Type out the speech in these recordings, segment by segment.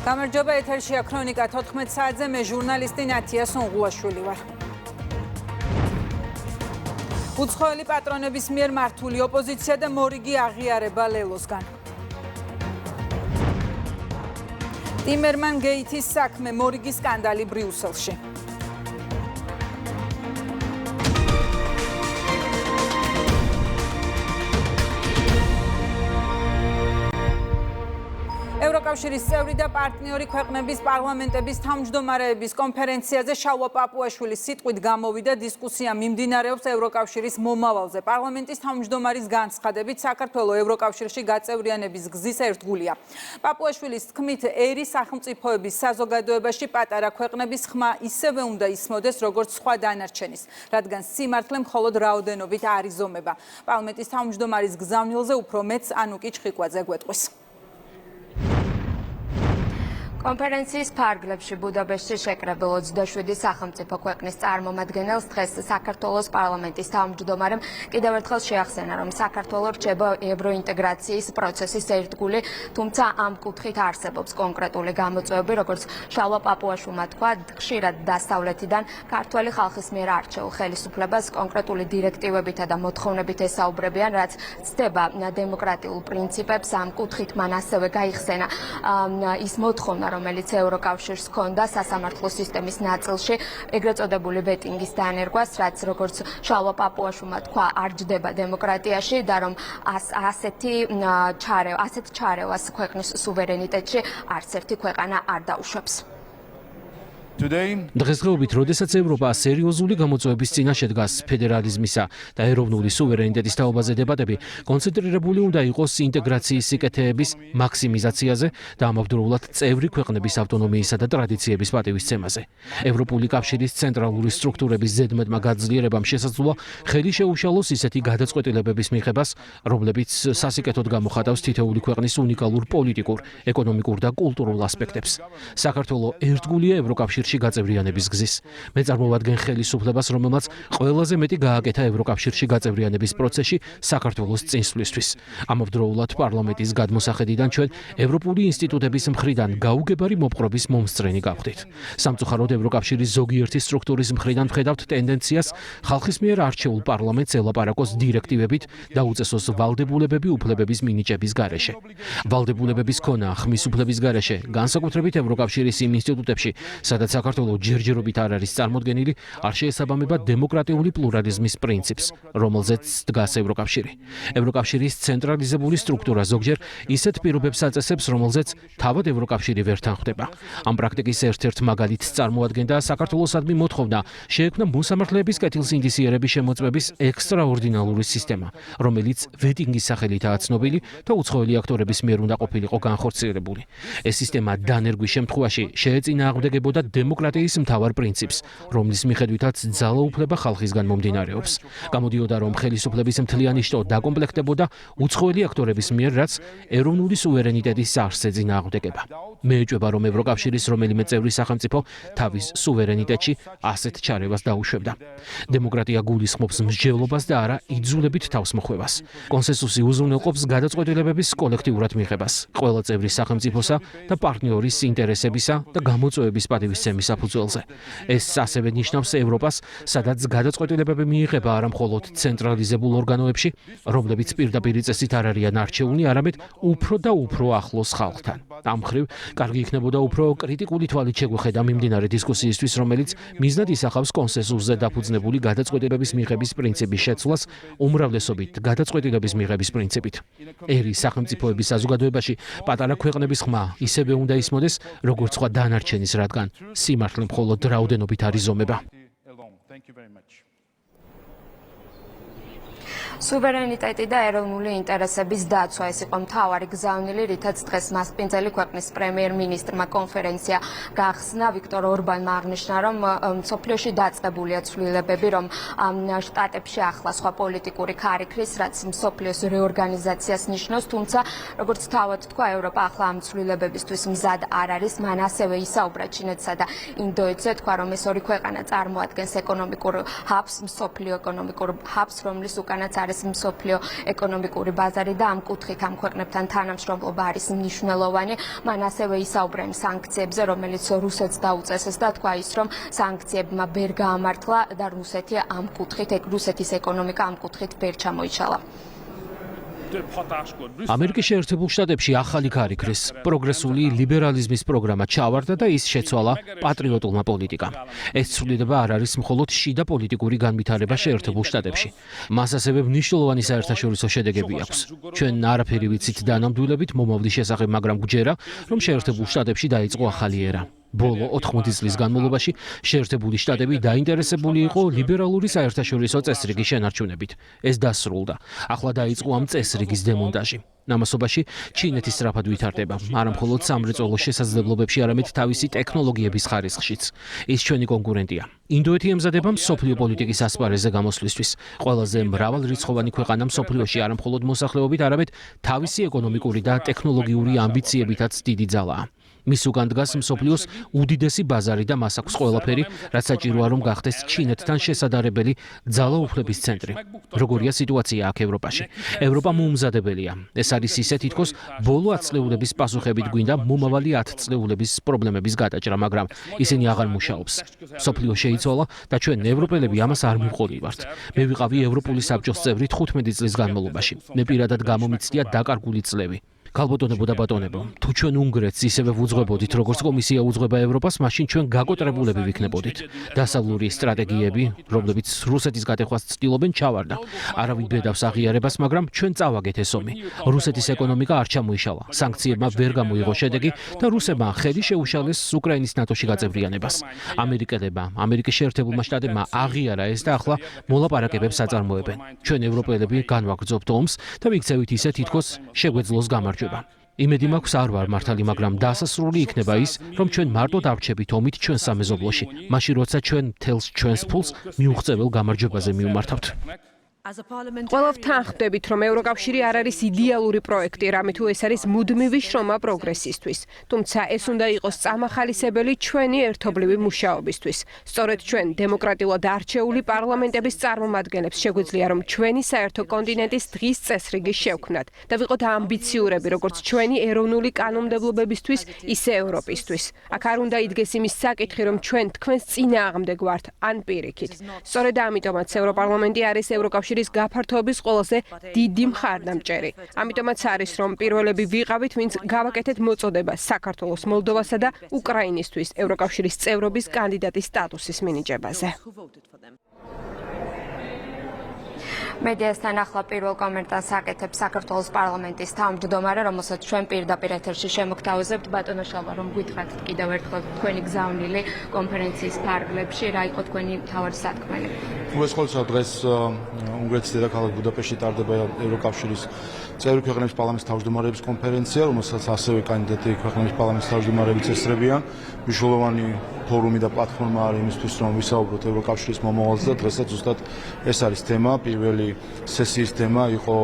გამარჯობა, ეთერშია ქრონიკა 14 საათზე, მე ჟურნალისტი ნათია სონღულაშვილი ვარ. უცხოელი პატრონების მიერ მართული ოპოზიცია და მორიგი აღიარება ლელოსგან. ტიმერმან გეითის საქმე, მორიგი სკანდალი ბრიუსელში. ევროკავშირის წევრი და პარტნიორი ქვეყნების პარლამენტების თავმჯდომარეების კონფერენციაზე შალვა პაპუაშვილის სიტყვით გამოვიდა დისკუსია მიმდინარეობს ევროკავშირის მომავალზე. პარლამენტის თავმჯდომარის განცხადებით საქართველოს ევროკავშირში გაწევრიანების გზის ერთგულია. პაპუაშვილის თქმით, ერი სახელმწიფოების საზოგადოებაში პატარა ქვეყნების ხმა ისევე უნდა ისმოდეს, როგორც სხვა დანარჩენის, რადგან სიმართლე მხოლოდ რაოდენობით არ იზომება. პარლამენტის თავმჯდომარის გზავნილზე უფრო მეც ანუკი ჩხიკვაძე გვეტყვის. კონფერენციის ფარგლებში ბუდაპეშტში შეკრებილ 27 სახელმწიფო ქვეყნის წარმომადგენელს დღეს საქართველოს პარლამენტის თავმჯდომარემ კიდევ ერთხელ შეახსენა, რომ საქართველო რჩება ევროინტეგრაციის პროცესის ერთგული, თუმცა ამ კუთხით არსებობს კონკრეტული გამოწვევები, როგორც შალვა პაპუაშვილმა თქვა, ხშირად დასავლეთიდან ქართველი ხალხის მიერ არჩეულ ხელისუფლებას კონკრეტული დირექტივებითა და მოთხოვნებით ესაუბრებიან, რაც ცდება დემოკრატიულ პრინციპებს. ამ კუთხით მან ასევე გაიხსენა ის მოთხოვნა, რომელიც ევროკავშირს ჰქონდა სასამართლო სისტემის ნაწილში, ეგრეთ წოდებული ვეტინგის დანერგვას, რაც როგორც შალვა პაპუაშვილმა თქვა, არ ჯდება დემოკრატიაში და რომ ასეთ ჩარევას ქვეყნის სუვერენიტეტში არც ერთი ქვეყანა არ დაუშვებს. დღესდღეობით, როდესაც ევროპა სერიოზული გამოწვევების წინაშე დგას, ფედერალიზმისა და ეროვნული სუვერენიტეტის თაობაზე დებატები კონცენტრირებული უნდა იყოს ინტეგრაციის სიკეთეების მაქსიმიზაციაზე და ამავდროულად წევრი ქვეყნების ავტონომიისა და ტრადიციების პატივისცემაზე. ევროპული კავშირის ცენტრალური სტრუქტურების ზედმეტმა გაძლიერებამ შესაძლოა ხელი შეუშალოს ისეთი გადაწყვეტილებების მიღებას, რომლებიც სასიკეთოდ გამოხატავს თითოეული ქვეყნის უნიკალურ პოლიტიკურ, ეკონომიკურ და კულტურულ ასპექტებს. საქართველოს ერთგულია ევროკავშირში გაწევრიანების გზის. მე წარმოვადგენ ხელისუფლებას, რომელმაც ყველაზე მეტი გააკეთა ევროკავშირში გაწევრიანების პროცესში საქართველოს წინსვლისთვის. ამავდროულად პარლამენტის გადმოსახედიდან ჩვენ ევროპული ინსტიტუტების მხრიდან გაუგებარი მოპყრობის მომსწრენი გავხდით. სამწუხაროდ ევროკავშირის ზოგიერთი სტრუქტურის მხრიდან ვხედავთ ტენდენციას ხალხის მიერ არჩეულ პარლამენტს ელაპარაკოს დირექტივებით და უწესოს ვალდებულებები უფლებების მინიჭების გარეშე. ვალდებულებების ქონა ხმის უფლების გარეშე, განსაკუთრებით ევროკავშირის იმ ინსტიტუტებში, სადაც საქართველოს ჯერჯერობით არ არის წარმოდგენილი, არ შეესაბამება დემოკრატიული პლურალიზმის პრინციპს, რომელზეც დგას ევროკავშირი. ევროკავშირის ცენტრალიზებული სტრუქტურა ზოგჯერ ისეთ პირობებს აწესებს, რომელზეც თავად ევროკავშირი ვერ თანხმდება. ამ პრაქტიკის ერთ-ერთ მაგალითს წარმოადგენდა საქართველოსადმი მოთხოვნა შეექმნა მოსამართლეების კეთილსინდისიერების შემოწმების ექსტრაორდინალური სისტემა, რომელიც ვეტინგის სახელითაა ცნობილი და უცხოელი აქტორების მიერ უნდა ყოფილიყო განხორციელებული. ეს სისტემა დანერგვის შემთხვევაში შეეწინააღმდეგებოდა დემოკრატიის მთავარ პრინციპს, რომლის მიხედვითაც ძალაუფლება ხალხისგან მომდინარეობს. გამოდიოდა, რომ ხელისუფლების მთლიანი შტო დაკომპლექტებოდა უცხოელი აქტორების მიერ, რაც ეროვნული სუვერენიტეტის არსს ეწინააღმდეგება. მე ეჭვება, რომ ევროკავშირის რომელიმე წევრი სახელმწიფო თავის სუვერენიტეტში ასეთ ჩარევას დაუშვებდა. დემოკრატია გულისხმობს მსჯელობას და არა იძულებით თავს მოხვებას. კონსენსუსი უზრუნველყოფს გადაწყვეტილებების კოლექტიურად მიღებას, ყველა წევრი სახელმწიფოსა და პარტნიორის ინტერესებისა და გამოწვევების პატივისცემის საფუძველზე. ეს ასევე ნიშნავს ევროპას, სადაც გადაწყვეტილებები მიიღება არა მხოლოდ ცენტრალიზებულ ორგანოებში, რომლებიც პირდაპირ წესით არ არიან არჩეულნი, არამედ უფრო და უფრო ახლოს ხალხთან. ამ მხრივ, კარგი იქნებოდა უფრო კრიტიკული თვალით შეგვეხედა მიმდინარე დისკუსიისთვის, რომელიც მიზნად ისახავს კონსენსუსზე დაფუძნებული გადაწყვეტილების მიღების პრინციპის შეცვლას უმრავლესობით გადაწყვეტილების მიღების პრინციპით. ერი სახელმწიფოების საზოგადოებაში პატარა ქვეყნების ხმა ისევე უნდა ისმოდეს, როგორც სხვა დანარჩენის, რადგან სიმართლე მხოლოდ რაოდენობით არ იზომება. სუვერენიტეტი და ეროვნული ინტერესების დაცვა ეს იყო მთავარი გზავნილი, რითაც დღეს მასპინძელი ქვეყნის პრემიერ-მინისტრმა კონფერენცია გახსნა. ვიქტორ ორბანმა აღნიშნა, რომ მსოფლიოში დაწყებულია ცვლილებები, რომ შტატებში ახლა სხვა პოლიტიკური ქარიქრის, რაც მსოფლიოს რეორგანიზაციას ნიშნავს, თუმცა როგორც თავად თქვა, ევროპა ახლა ამ ცვლილებებისთვის მზად არ არის. მან ასევე ისაუბრა ჩინეთსა და ინდოეთზე, თქვა, რომ ეს ორი ქვეყანა წარმოადგენს ეკონომიკურ ჰაბს, მსოფლიო ეკონომიკურ ჰაბს, რომლის უკანაც არის მსოფლიო ეკონომიკური ბაზარი და ამ კუთხით ამ ქვეყნებთან თანამშრომლობა არის მნიშვნელოვანი. მან ასევე ისაუბრა სანქციებზე, რომელიც რუსეთს დაუწესეს და თქვა ის, რომ სანქციებმა ვერ გაამართლა და რუსეთის ეკონომიკა ამ კუთხით ვერ ჩამოიცალა. ამერიკის შეერთებულ შტატებში ახალი ქარიქრის პროგრესული ლიბერალიზმის პროგრამა ჩავარდა და ის შეცვალა პატრიოტულმა პოლიტიკამ. ეს ცვლილება არ არის მხოლოდ შიდა პოლიტიკური განვითარება შეერთებულ შტატებში. მას ასევე მნიშვნელოვანი საერთაშორისო შედეგები აქვს. ჩვენ არაფერი ვიცით დანამდვილებით მომავლის შესახებ, მაგრამ გვჯერა, რომ შეერთებულ შტატებში დაიწყო ახალი ერა. ბოლო 80 წლის განმავლობაში შეერთებული შტატები დაინტერესებული იყო ლიბერალური საერთაშორისო წესრიგის შენარჩუნებით. ეს დასრულდა. ახლა დაიწყო ამ წესრიგის დემონტაჟი. ნამასობაში ჩინეთის სწრაფად ვითარდება, არა მხოლოდ სამრეწველო შესაძლებლობებში, არამედ თავისი ტექნოლოგიების ხარისხშიც. ის ჩვენი კონკურენტია. ინდოეთი ემზადება მსოფლიო პოლიტიკის ასპარეზზე გამოსვლისთვის. ყველაზე მრავალრიცხოვანი ქვეყანა მსოფლიოში არა მხოლოდ მოსახლეობით, არამედ თავისი ეკონომიკური და ტექნოლოგიური ამბიციებითაც დიდი ძალაა. მის უკან დგას მსოფლიოს უდიდესი ბაზარი და მას აქვს ყველაფერი, რაც საჭიროა რომ გახდეს ჩინეთთან შესაძლებელი ძალაუფლების ცენტრი. როგორია სიტუაცია აქ ევროპაში? ევროპა მოუმზადებელია. ეს არის ისე თითქოს ბოლო 10 წლეულების პასუხებით გვინდა მომავალი 10 წლეულების პრობლემების გადაჭრა, მაგრამ ისინი აღარ მუშაობს. მსოფლიო შეიცვალა და ჩვენ ევროპელები ამას არ მივყოლივართ. მე ვიყავი ევროპული საბჭოს წევრი 15 წლის განმავლობაში. მე პირადად გამომიცდია დაკარგული წლები. ქალბატონებო და ბატონებო, თუ ჩვენ უნგრეთს ისევე ვუძღვებოდით, როგორც კომისია უძღვება ევროპას, მაშინ ჩვენ გაკოტრებულები ვიქნებოდით. დასავლური სტრატეგიები, რომლებიც რუსეთის გადახვას ცდილობენ, ჩავარდა. არავინ ბედავს აღიარებას, მაგრამ ჩვენ წავაგეთ ეს ომი. რუსეთის ეკონომიკა არ ჩამოიშალა. სანქციებმა ვერ გამოიღო შედეგი და რუსებმა ხელი შეუშალეს უკრაინის ნატოში გაწევრიანებას. ამერიკელებმა, ამერიკის შეერთებულმა შტატებმა აღიარა ეს და ახლა მოლაპარაკებებს აწარმოებენ. ჩვენ ევროპელები განვაგრძობთ ომს და ვიქცევით ისე თითქოს შეგვეძლოს გამარჯვება. იმედი მაქვს არ ვარ მართალი, მაგრამ დასასრული იქნება ის, რომ ჩვენ მარტო დავრჩებით ომით ჩვენ სამეზობლოში, მაშინ როცა ჩვენ მთელს ჩვენს ფულს მიუღწეվել გამარჯვებაზე მივმართავთ. ყველაფერთან ხვდებით, რომ ევროკავშირი არ არის იდეალური პროექტი, რამე თუ ეს არის მუდმივი შრომა პროგრესისთვის. თუმცა ეს უნდა იყოს წამახალისებელი ჩვენი ერთობლივი მუშაობისთვის. სწორედ ჩვენ დემოკრატიულად არჩეული პარლამენტების წარმომადგენლებს შეგვიძლია, რომ ჩვენი საერთო კონტინენტის დღის წესრიგი შევქმნათ და ვიყოთ ამბიციურები, როგორც ჩვენი ეროვნული კანონმდებლობებისთვის, ისე ევროპისთვის. აქ არ უნდა იდგეს იმის საკითხი, რომ ჩვენ თქვენს წინააღმდეგ ვართ, ან პირიქით. სწორედ ამიტომაც ევროპარლამენტი არის ევროკავშირის გაფართოების ყველაზე დიდი მხარდამჭერი. ამიტომაც არის, რომ პირველები ვიყავით, ვინც გავაკეთეთ მოწოდება საქართველოს, მოლდოვასა და უკრაინისთვის ევროკავშირის წევრობის კანდიდატის სტატუსის მინიჭებაზე. მედიასთან ახლა პირველ კომენტარს აკეთებს საქართველოს პარლამენტის თავმჯდომარე, რომელსაც ჩვენ პირდაპირ ეთერში შემოგთავაზებთ. ბატონო შალვა, რომ გითხრათ კიდევ ერთხელ თქვენი გზავნილი კონფერენციის ფარგლებში, რა იყო თქვენი მთავარი სათქმელი? უესხოლსა დღეს უნგრეთის დედაქალაქ ბუდაპეშტში ტარდება ევროკავშირის წევრი ქვეყნების პარლამენტის თავმჯდომარეების კონფერენცია, რომელსაც ასევე კანდიდატი ქვეყნების პარლამენტის თავმჯდომარეებიც ესწრებიან. მნიშვნელოვანი ფორუმი და პლატფორმა არის იმისთვის, რომ ვისაუბროთ ევროკავშირის მომავალზე და დღესაც ზუსტად ეს არის თემა. პირველი სესიის თემა იყო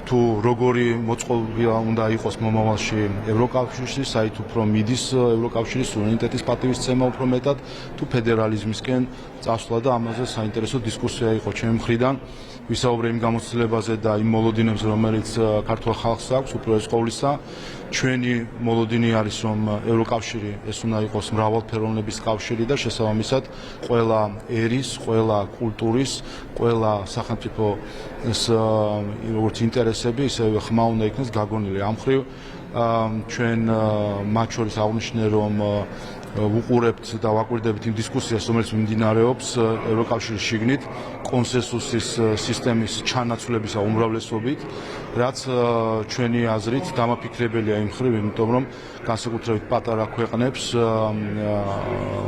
თუ როგორი მოწყობილ უნდა იყოს მომავალში ევროკავშირში, საით უფრო მიდის ევროკავშირის სუვერენიტეტის პატივისცემა უფრო მეტად, თუ ფედერალიზმისკენ წასვლა და ამაზე საინტერესო დისკუსია იყო ჩემი მხრიდან. ვისაუბრე იმ გამოცდილებაზე და იმ მოლოდინებზე, რომელიც ქართულ ხალხს აქვს, უპირველეს ყოვლისა. ჩვენი მოლოდინი არის, რომ ევროკავშირი ეს უნდა იყოს მრავალფეროვნების კავშირი და შესაბამისად ყველა ერის, ყველა კულტურის, ყველა სახელმწიფო როგორც ინტერესები, ისევე ხმა უნდა იქნეს გაგონილი. ამ მხრივ ჩვენ მათ შორის აღვნიშნე, რომ ვუყურებთ და ვაკვირდებით იმ დისკუსიას, რომელიც მიმდინარეობს ევროკავშირის შიგნით კონსენსუსის სისტემის ჩანაცვლების უმრავლესობით, რაც ჩვენი აზრით დამაფიქრებელია იმ მხრივ, იმიტომ რომ განსაკუთრებით პატარა ქვეყნებს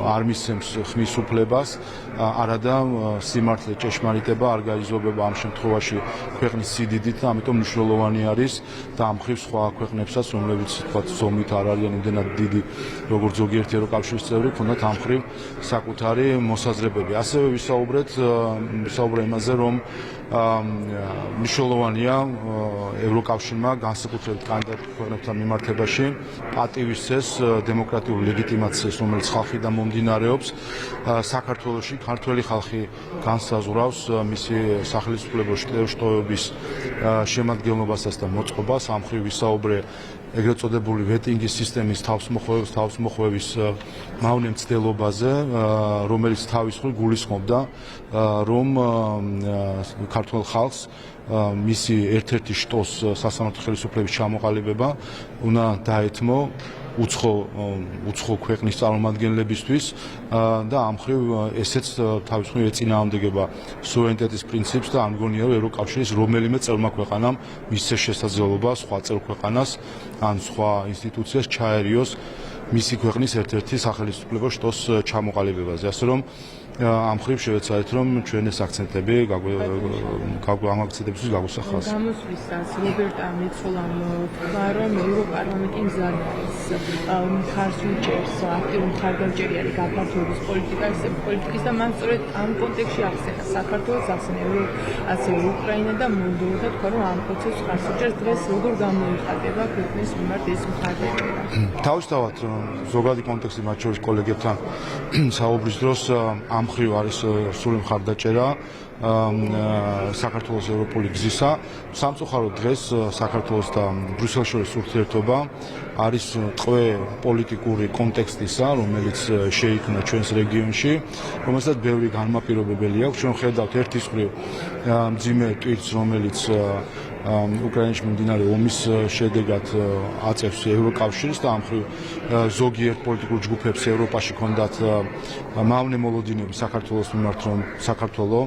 არ მისცემს ხმის უფლებას, არადა სიმართლე ჭეშმარიტება არ გაიზრდება ამ შემთხვევაში ქვეყნის სიდიდით და ამიტომ მნიშვნელოვანი არის და ამ მხრივ სხვა ქვეყნებსაც, რომლებიც თქვა ზომით არ არიან იმდენად დიდი, როგორც ზოგიერთი ევროკავშირის წევრი ქონდათ ამ მხრივ საკუთარი მოსაზრებები. ასევე ვისაუბრე იმაზე, რომ მნიშვნელოვანია ევროკავშირმა განსაკუთრებით კანდიდატ ქვეყნებთან მიმართებაში პატივისცეს დემოკრატიულ ლეგიტიმაციას, რომელიც ხალხიდან მომდინარეობს. საქართველოში ქართველი ხალხი განსაზღვრავს მისი სახელმწიფო შტოების შემადგენლობასაც და მოწყობას. ამ მხრივ ვისაუბრე ეგრეთ წოდებული ვეტინგის სისტემის თავსმოხვევის მავნე მცდელობაზე, რომელიც თავის მხრივ გულისხმობდა, რომ ქართულ ხალხს მისი ერთ-ერთი შტოს სასამართლო ხელისუფლების ჩამოყალიბება უნდა დაეთმო უცხო ქვეყნის წარმომადგენლებისთვის და ამ მხრივ ესეც თავის მხრივ ეწინააღმდეგება სუვერენიტეტის პრინციპს და არ მგონია რომ ევროკავშირის რომელიმე წევრმა ქვეყანამ მისცეს შესაძლებლობა სხვა წევრ ქვეყანას ან სხვა ინსტიტუციას ჩაერიოს მისი ქვეყნის ერთ-ერთი სახელმწიფო შტოს ჩამოყალიბებაზე. ასე რომ ამ მხრივ შევეცადეთ რომ ჩვენ ეს აქცენტები ამ აქცენტებისთვის გაგვსახავს. გამოსვლისას რობერტ მეცოლამ თქვა რომ ევროპარლამენტი მზად არის მხარს უჭერს აქტიურ მხარდამჭერიანი გაფართოების პოლიტიკის და მან სწორედ ამ კონტექსტში ახსენა საქართველოს, ახსენა ასევე უკრაინა და მოლდოვა და თქვა რომ ამ პროცესს მხარს უჭერს. დღეს როგორ გამოიხატება ქვეყნის მიმართ ეს მხარდამჭერა? თავისთავად ზოგადი კონტექსტი მათ შორის კოლეგებთან საუბრის დროს ამ მხრივ არის სრული მხარდაჭერა საქართველოს ევროპული გზისა. სამწუხაროდ დღეს საქართველოს და ბრიუსელს შორის ურთიერთობა არის ტყვე პოლიტიკური კონტექსტისა, რომელიც შეიქმნა ჩვენს რეგიონში, რომელსაც ბევრი განმაპირობებელი აქვს. ჩვენ ხედავთ ერთის მხრივ მძიმე ტვირთს, რომელიც უკრაინაში მიმდინარე ომის შედეგად აწევს ევროკავშირს და ამ მხრივ ზოგიერთ პოლიტიკურ ჯგუფებს ევროპაში ჰქონდათ მავნე მოლოდინები საქართველოს მიმართ, რომ საქართველო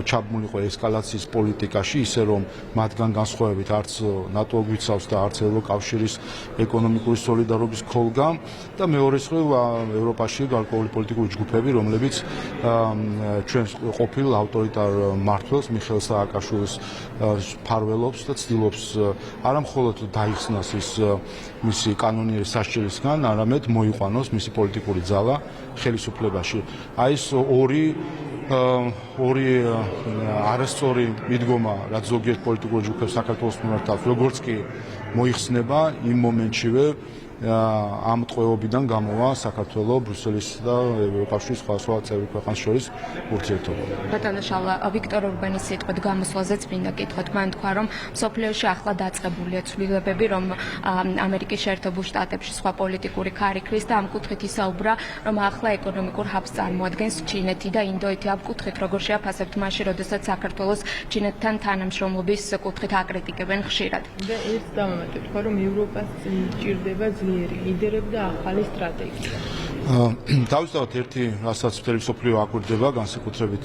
ჩაბმულიყო ესკალაციის პოლიტიკაში, ისე რომ მათგან განსხვავებით არც ნატო გვიცავს და არც ევროკავშირის ეკონომიკური სოლიდარობის ქოლგა და მეორე მხრივ ევროპაში გარკვეული პოლიტიკური ჯგუფები, რომლებიც ჩვენს ყოფილ ავტორიტარ მმართველს მიხეილ სააკაშვილის ფარველობს და ცდილობს არა მხოლოდ დაიხსნას ის მისი კანონიერი სასჯელისგან, არამედ მოიყვანოს მისი პოლიტიკური ძალა ხელისუფლებაში. აი ეს ორი არასწორი მიდგომა, რაც ზოგიერთ პოლიტიკურ ჯგუფებს საქართველოს მიმართ აქვს, როგორც კი მოიხსნება, იმ მომენტშივე ამ ტყვეობიდან გამოვა საქართველოს, ბრიუსელის და ევროკავშირის სხვა წევრი ქვეყნებს შორის ურთიერთობა. ბატონო შალვა, ვიქტორ ორბანის სიტყვით გამოსვლაზეც მინდა კითხოთ. მან თქვა, რომ მსოფლიოში ახლა დაწყებულია ცვლილებები, რომ ამერიკის შეერთებულ შტატებში სხვა პოლიტიკური ქარიქრის და ამ კუთხით ისაუბრა, რომ ახლა ეკონომიკურ ჰაბს წარმოადგენს ჩინეთი და ინდოეთი. ამ კუთხით როგორ შეაფასებთ მაშინ, როდესაც საქართველოს ჩინეთთან თანამშრომლობის კუთხით აკრიტიკებენ ხშირად? და ერთ დამამატებ თქვა, რომ ევროპას ჭირდება ძლიერი ლიდერები და ახალი სტრატეგია. თავისთავად ერთი, რასაც მთელი მსოფლიო აკვირდება, განსაკუთრებით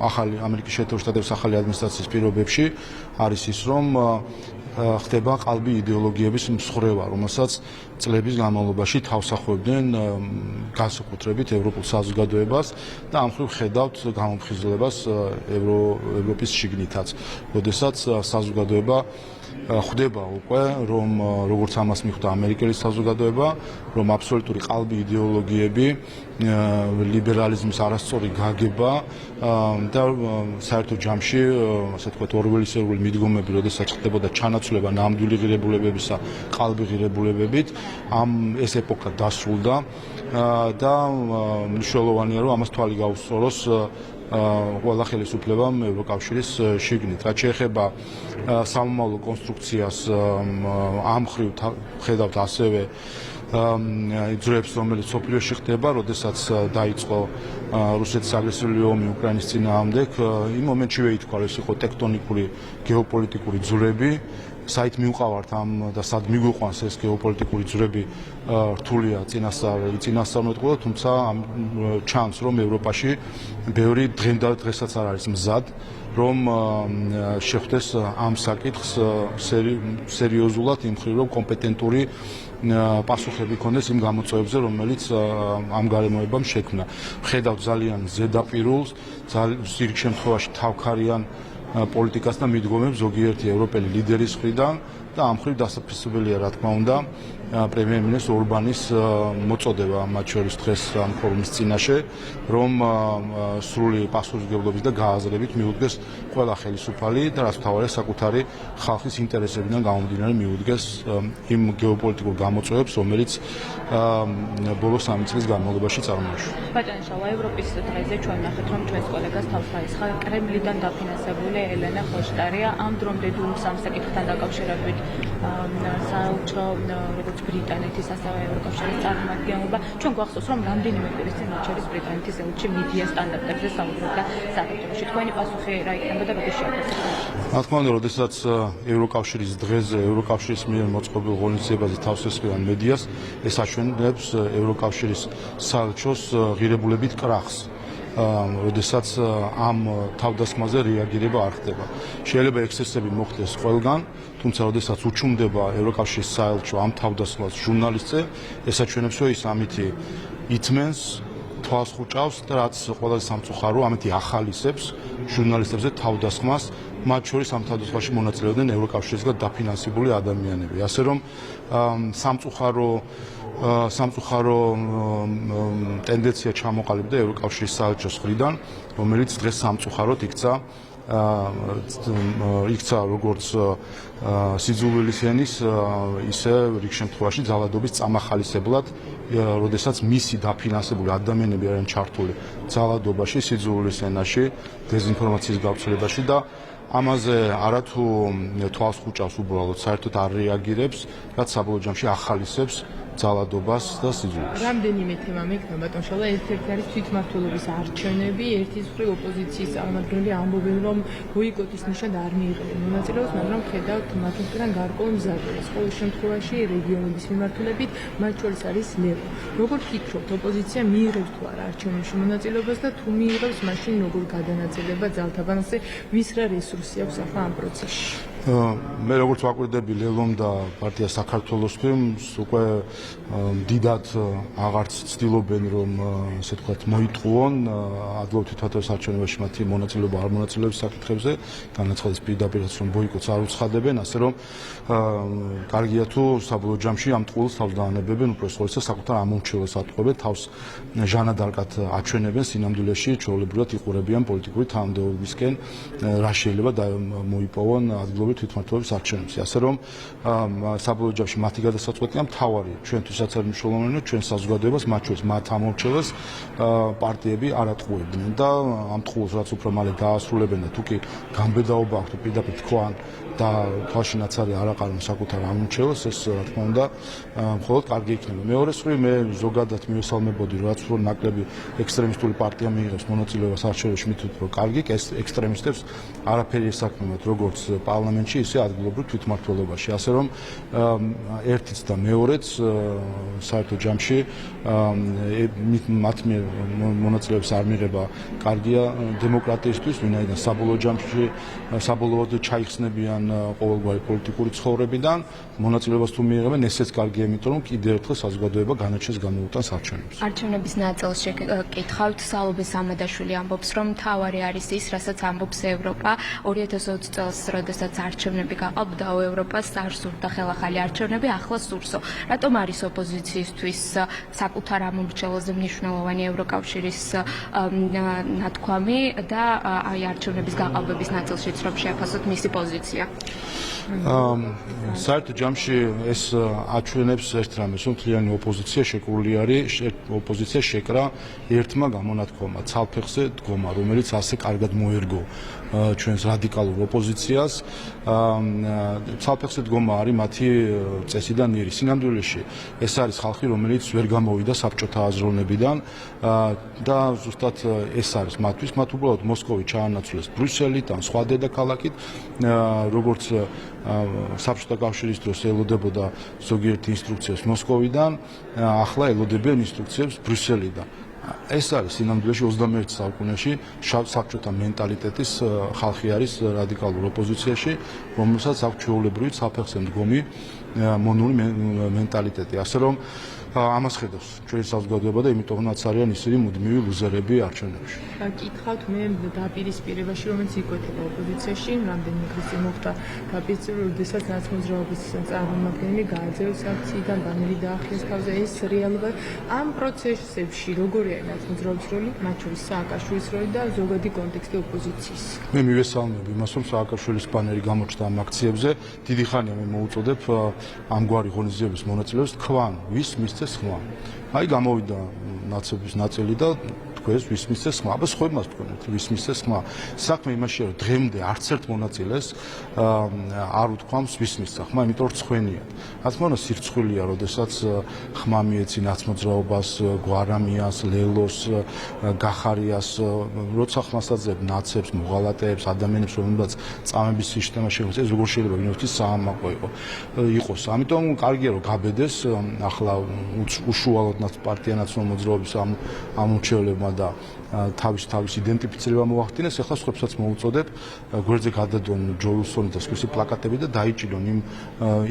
ახალი ამერიკის შეერთებულ შტატების ახალი ადმინისტრაციის პირობებში, არის ის, რომ ხდება ყალბი იდეოლოგიების მსხვერპლობა, რომელსაც წლების განმავლობაში თავსახავდნენ განსაკუთრებით ევროპულ საზოგადოებას და ამ მხრივ ხედავთ გამოფხიზლებას ევროპის შიგნითაც. როდესაც საზოგადოება ხვდება უკვე, რომ როგორც ამას მიხვდა ამერიკელი საზოგადოება, რომ აბსოლუტური ყალბი იდეოლოგიები, ლიბერალიზმის არასწორი გაგება და საერთო ჯამში, ასე ვთქვათ, ორველისერული მიდგომები, როდესაც ხდებოდა ჩანაცვლება ნამდვილი ღირებულებებისა ყალბი ღირებულებებით, ეს ეპოქა დასრულდა და მნიშვნელოვანია, რომ ამას თვალი გაუსწოროს ყველა ხელისუფლებამ ევროკავშირის შიგნით. რაც შეეხება სამომავლო კონსტრუქციას, ამ მხრივ ხედავთ ასევე ძრებს, რომელიც სოფლიოში ხდება, როდესაც დაიწყო რუსეთის აგრესიული ომი უკრაინის წინააღმდეგ, იმ მომენტშივე ითქვა, რომ ეს იყო ტექტონიკური გეოპოლიტიკური ძვრები, საით მივყავართ ამ და სად მიგვიყვანს ეს გეოპოლიტიკური ძვრები რთულია წინასწარმეტყველო, თუმცა ჩანს, რომ ევროპაში ბევრი დღესაც არ არის მზად, რომ შეხვდეს ამ საკითხს სერიოზულად, იმ მხრივ, რომ კომპეტენტური პასუხები ქონდეს იმ გამოწვევებზე, რომელიც ამ გარემოებამ შექმნა. ხედავთ ძალიან ზედაპირულს, ზოგიერთ შემთხვევაში თავქარიან პოლიტიკას და მიდგომებს ზოგიერთი ევროპელი ლიდერის მხრიდან, და ამ მხრივ დასაფასებელია რა თქმა უნდა პრემიერ-მინისტრ ორბანის მოწოდება მათ შორის დღეს ამ ფორუმის წინაშე, რომ სრული პასუხისმგებლობის და გააზრებით მიუდგეს ყველა ხელისუფალი და რაც მთავარია საკუთარი ხალხის ინტერესებიდან გამომდინარე მიუდგეს იმ გეოპოლიტიკურ გამოწვევებს, რომელიც ბოლო 3 წლის განმავლობაში წარმოიშვა. ბატონო შავა, ევროპის დღეზე ჩვენ ნახეთ, რომ ჩვენს კოლეგას თავს ხარისხა კრემლიდან დაფინანსებული ელენა ხოშტარია ამ დრომდე დუმს ამ საკითხთან დაკავშირებით საელჩო როგორც ბრიტანეთის ასევე ევროკავშირის წარმომადგენლობა ჩვენ გვახსოვს რომ რამდენიმე კვირის წინ მათ შორის ბრიტანეთის ელჩი მედია სტანდარტებზე საუბრობდა საქართველოში. თქვენი პასუხი რა იქნება და როგორ შეაფასებთ? რა თქმა უნდა, როდესაც ევროკავშირის დღეზე ევროკავშირის მიერ მოწყობილ ღონისძიებაზე თავს ესხიან მედიას, ეს აჩვენებს ევროკავშირის საელჩოს ღირებულებით კრახს. როდესაც ამ თავდასხმაზე რეაგირება არ ხდება. შეიძლება ექსცესები მოხდეს ყველგან, თუმცა როდესაც უჩუმდება ევროკავშირის საელჩო ამ თავდასხმას ჟურნალისტზე, ეს აჩვენებს, რომ ის ამითი ითმენს, თვალს ხუჭავს და რაც ყველაზე სამწუხარო, ამითი ახალისებს ჟურნალისტებზე თავდასხმას, მათ შორის ამ თავდასხმაში მონაწილეობდნენ ევროკავშირისგან დაფინანსებული ადამიანები. ასე რომ სამწუხარო ტენდენცია ჩამოყალიბდა ევროკავშირის საელჩოს მხრიდან, რომელიც დღეს სამწუხაროდ იქცა როგორც სიძულვილის ენის, ისე რიგ შემთხვევაში ძალადობის წამახალისებლად, როდესაც მისი დაფინანსებული ადამიანები არიან ჩართული ძალადობაში, სიძულვილის ენაში, დეზინფორმაციის გავრცელებაში და ამაზე არათუ თვალს ხუჭავს უბრალოდ, საერთოდ არ რეაგირებს, რაც საბოლოო ჯამში ახალისებს ძალადობას და სიძულვილს. რამდენიმე თემა მექნება ბატონ შავა, ერთ-ერთი არის თვითმმართველობის არჩევნები, ერთის მხრივ ოპოზიციის წარმომადგენლები ამბობენ, რომ ბოიკოტის ნიშნად არ მიიღებენ მონაწილეობას, მაგრამ ხედავთ მათ მხრიდან გარკვეულ მზადებას. ყოველ შემთხვევაში რეგიონების მიმართულებით მათ შორის არის ლევო. როგორ ფიქრობთ, ოპოზიცია მიიღებს თუ არა არჩევნებში მონაწილეობას და თუ მიიღებს, მაშინ როგორ გადანაწილება ძალთაბანზე, ვის რა რესურსი აქვს ახლა ამ პროცესში? მე როგორც ვაკვირდები ლელომ და პარტია საქართველოსთვის უკვე დიდად აღარც ცდილობენ რომ ასე ვთქვათ მოიტყუონ ადვილად თვითმმართველობის არჩევნებში მათი მონაწილეობა არ მონაწილეობის საკითხებზე, განაცხადეს პირდაპირაც რომ ბოიკოტს არ უცხადებენ, ასე რომ კარგია თუ საბოლოო ჯამში ამ ტყუილს თავს დაანებებენ, უპირველეს საკუთარ ამომრჩეველს ატყუებენ, თავს ჟანადარკად აჩვენებენ სინამდვილეში, ჩვეულებრივად იყურებიან პოლიტიკური თანამდებობისკენ, რა შეიძლება მოიპოვონ ადგილობრივ თვითმმართველობის არჩევნებში. ასე რომ საბოლოო ჯამში მათი გადასაწყვეტია მთავარი. ჩვენთვისაც არის მნიშვნელოვანი, რომ ჩვენ საზოგადოებას, მათ შორის მათ ამომრჩეველს პარტიები არ ატყუებდნენ და ამ ტყუილს რაც უფრო მალე დაასრულებენ და თუკი გამბედაობა აქვს, თუ პირდაპირ თქვან და თვალში ნაცარი არ აყარონ საკუთარ ამომრჩეველს, ეს რა თქმა უნდა მხოლოდ კარგი იქნება. მეორე მხრივ მე ზოგადად მივესალმებოდი, რაც უფრო ნაკლები ექსტრემისტული პარტია მიიღებს მონაწილეობას არჩევნებში, მით უფრო კარგი, ეს ექსტრემისტებს არაფერი ესაქმებათ როგორც პარლამენტში, ისე ადგილობრივ თვითმმართველობაში. ასე რომ ერთიც და მეორეც საერთო ჯამში მათ მონაწილეებს არ მიიღება კარგია დემოკრატიისთვის, ვინაიდან საბოლოო ჯამში საბოლოოდ ჩაიხსნებიან ყოველგვარი პოლიტიკური ცხოვრებიდან, მონაწილეობას თუ მიიღებენ, ესეც კარგია, იმიტომ რომ კიდევ ერთხელ საზოგადოება განაჩენს გამოუტანს არჩევნებს. არჩევნების ნაწილს შეკითხავთ, სალობე სამადაშვილი ამბობს, რომ მთავარი არის ის, რასაც ამბობს ევროპა 2020 წელს, როდესაც არჩევნები გაყალბდა, ევროპას არ სურდა ხელახალი არჩევნები, ახლა სურსო. რატომ არის ოპოზიციისთვის საკუთარ ამომრჩეველზე მნიშვნელოვანი ევროკავშირის ნათქვამი და აი არჩევნების გაყალბების ნაწილშიც რომ შეაფასოთ მისი პოზიცია? საერთო ჯამში ეს აჩვენებს ერთ რამეს, რომ მთლიანი ოპოზიცია შეკრული არის, ოპოზიცია შეკრა ერთმა გამონათქვამა, ცალფეხზე დგომა, რომელიც ასე კარგად მოერგო ჩვენს რადიკალურ ოპოზიციას. ცალფეხზე დგომა არის მათი წესი და ნირი. სინამდვილეში ეს არის ხალხი, რომელიც ვერ გამოვიდა საბჭოთა აზროვნებიდან და ზუსტად ეს არის მათთვის, მათ უბრალოდ მოსკოვი ჩაანაცვლეს ბრიუსელით ან სხვა დედაქალაქით, როგორც საბჭოთა კავშირის დროს ელოდებოდა ზოგიერთი ინსტრუქციებს მოსკოვიდან, ახლა ელოდებიან ინსტრუქციებს ბრიუსელიდან. ეს არის სინამდვილეში 21 საუკუნეში საბჭოთა მენტალიტეტის ხალხი არის რადიკალურ ოპოზიციაში, რომელსაც აქვს ჩვეულებრივი ცალფეხზე მდგომი მონური მენტალიტეტი. ასე რომ ამას ხედავს ჩვენი საზოგადოება და იმიტომაც არიან ისინი მუდმივი ლუზერები არჩევნებში. გითხავთ მე დაპირისპირებაში, რომელიც იკვეთება ოპოზიციაში, რამდენიმე დღის წინ მოხდა დაპირისპირება, როდესაც ნაცმოძრაობის წარმომადგენელი გააძევეს აქციიდან, ბანერი დაახიეს თავზე, ეს რეალურად ამ პროცესებში როგორი არის ნაცმოძრაობის როლი, მათ შორის სააკაშვილის როლი და ზოგადი კონტექსტი ოპოზიციის. მე მივესალმებ იმას, რომ სააკაშვილის ბანერი გამოჩნდა ამ აქციებზე, დიდი ხანია მე მოუწოდებ ამგვარი ღონისძიების მონაწილეებს თქვან, ვის მისცეს ხმა. აი გამოვიდა ნაცების ნაწილი და თქვენს ვის მისცეს ხმა. აბა სხვა იმას თქვენთ, ვის მისცეს ხმა. საქმე იმაშია, რომ დღემდე არც ერთ მონაწილეს არ უთქვამს ვის მისცა ხმა, იმიტომ რომ ცხენია. რა თქმა უნდა, სირცხვილია, როდესაც ხმა მიეცი ნაცმოძრაობას, გვარამიას, ლელოს, გახარიას, როცა ხმას აძლევ ნაცებს, მოღალატეებს, ადამიანებს, რომლებსაც წამების სისტემა შეგვიძლია, ეს როგორ შეიძლება ვინმესთვის საამაყო იყოს. ამიტომ კარგია რომ გაბედეს ახლა უშუალოდ პარტია ნაციონალურ მოძრაობის ამ მრჩევლებმა და თავის იდენტიფიცირება მოახდინეს, ახლა სხვებსაც მოუწოდებ გვერდზე გადადონ ჯო უილსონის და სხვისი პლაკატები და დაიჭირონ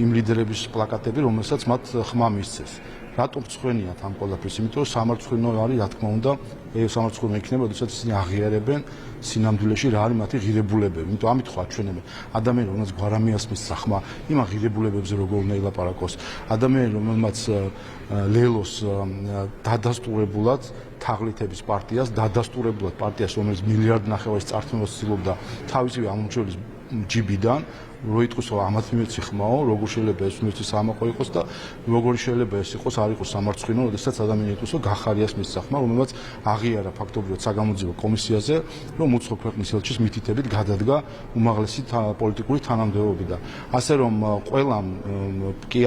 იმ ლიდერების პლაკატები, რომელსაც მათ ხმა მისცეს. რატომ ცხენიათ ამ ყველაფერს? იმიტომ რომ სამარცხვინო არის, რა თქმა უნდა, სამარცხვინო იქნება, როდესაც ისინი აღიარებენ სინამდვილეში რა არის მათი ღირებულებები. იმიტომ ამით ხო აჩვენებენ ადამიანი, რომელსაც გვარამიას მისცა ხმა, იმ ღირებულებებზე როგორ უნდა ილაპარაკოს. ადამიანი, რომელმაც ლელოს დადასტურებულად თაღლითების პარტიას, დადასტურებულად პარტიას, რომელიც მილიარდ ნახევარის წართმევას ცდილობდა თავისივე ამომრჩევლის ჯიბიდან, რო იტყვის რომ ამათ მიმეცი ხმაო, როგორ შეიძლება ეს მიმეცი საამაყო იყოს და როგორი შეიძლება ეს იყოს, არ იყოს სამარცხვინო, როდესაც ადამიანი იტყვის რომ გახარიას მისცა ხმა, რომელმაც აღიარა ფაქტობრივად საგამოძიებო კომისიაზე, რომ უცხო ქვეყნის ელჩის მითითებით გადადგა უმაღლესი პოლიტიკური თანამდებობიდან. ასე რომ ყველამ კი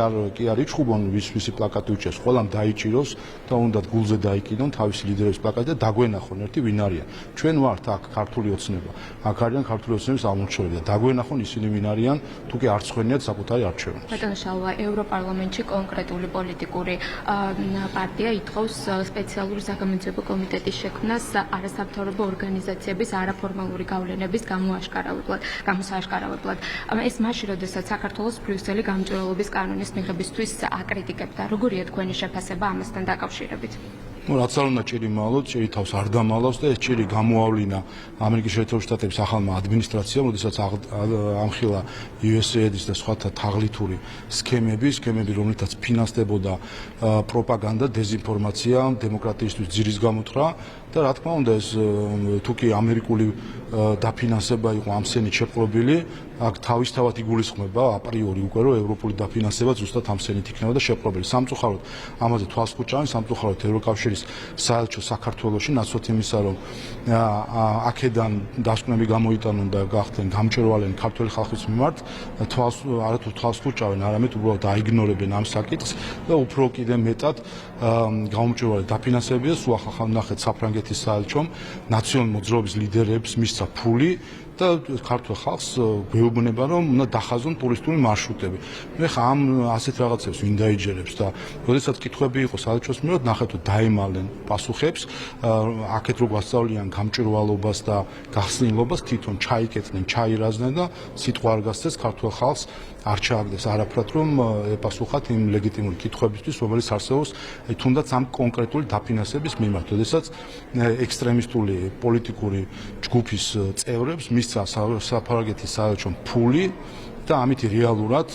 არ იჩხუბონ ვისი პლაკატი უჭერს, ყველამ დაიჭიროს და უნდათ გულზე დაიკიდონ თავისი ლიდერების პლაკატი და დაგვენახონ ერთი ვინ არიან. ჩვენ ვართ აქ ქართული ოცნება. აქ არიან ქართული ოცნების აღმომჩენელი და დაგვენახონ ისინი ვინ არიან, თუ კი არ ცხენიათ საკუთარი არჩევნებს. ბატონო შალვა, ევროპარლამენტში კონკრეტული პოლიტიკური პარტია ითხოვს სპეციალური საგამოძიებო კომიტეტის შექმნას არასამთავრობო ორგანიზაციების არაფორმალური გავლენების გამოსააშკარავებლად. ეს მაშინ, როდესაც საქართველოს ბრიუსელი გამჭვირვალობის კანონის მიღებისთვის აკრიტიკებდა. როგორია თქვენი შეფასება ამასთან დაკავშირებით? რაც არ უნდა ჭირი მალოთ, ჭირი თავს არ დამალავს და ეს ჭირი გამოავლინა ამერიკის შეერთებული შტატების ახალმა ადმინისტრაციამ, როდესაც ამხილა USAID-ის და სხვათა თაღლითური სქემები, რომლითაც ფინანსდებოდა პროპაგანდა, დეზინფორმაცია, დემოკრატიისთვის ძირის გამოთხრა და რა თქმა უნდა ეს თუ კი ამერიკული დაფინანსება იყო ამ სენით შეპყრობილი, აქ თავისთავად იგულისხმება აპრიორი უკვე რომ ევროპული დაფინანსება ზუსტად ამ სენით იქნება და შეპყრობილი. სამწუხაროდ ამაზე თვალს ხუჭავენ, სამწუხაროდ ევროკავშირის საელჩო საქართველოში ნაცვლად იმისა, რომ აქედან დასკვნები გამოიტანონ და გახდნენ გამჭვირვალენი ქართული ხალხის მიმართ, არათუ თვალს ხუჭავენ, არამედ უბრალოდ აიგნორებენ ამ საკითხს და უფრო კიდე მეტად გამჭვირვალე დაფინანსებია. სულ ახლა ნახეთ საფრანგეთის საელჩომ ნაციონალური მოძრაობის ლიდერებს მისცა ფული და ქართულ ხალხს გვეუბნება რომ უნდა დახაზონ ტურისტული მარშრუტები. მე ხა ამ ასეთ რაღაცებს ვინ დაიჯერებს და როდესაც კითხვები იყო საელჩოს მიერ, ნახეთ რომ დაემალნენ პასუხებს, აქეთ რო გვასწავლიან გამჭვირვალობას და გახსნილობას, თვითონ ჩაიკეთნენ, ჩაირაზნენ და სიტყვა არ გასცეს ქართულ ხალხს არ ჩააგდეს არაფრად რომ ეპასუხათ იმ ლეგიტიმური კითხვებისთვის, რომელიც არსებობს თუნდაც ამ კონკრეტული დაფინანსების მიმართ, როდესაც ექსტრემისტული პოლიტიკური ჯგუფის წევრებს მისცა საფრანგეთის საელჩომ ფული და ამით რეალურად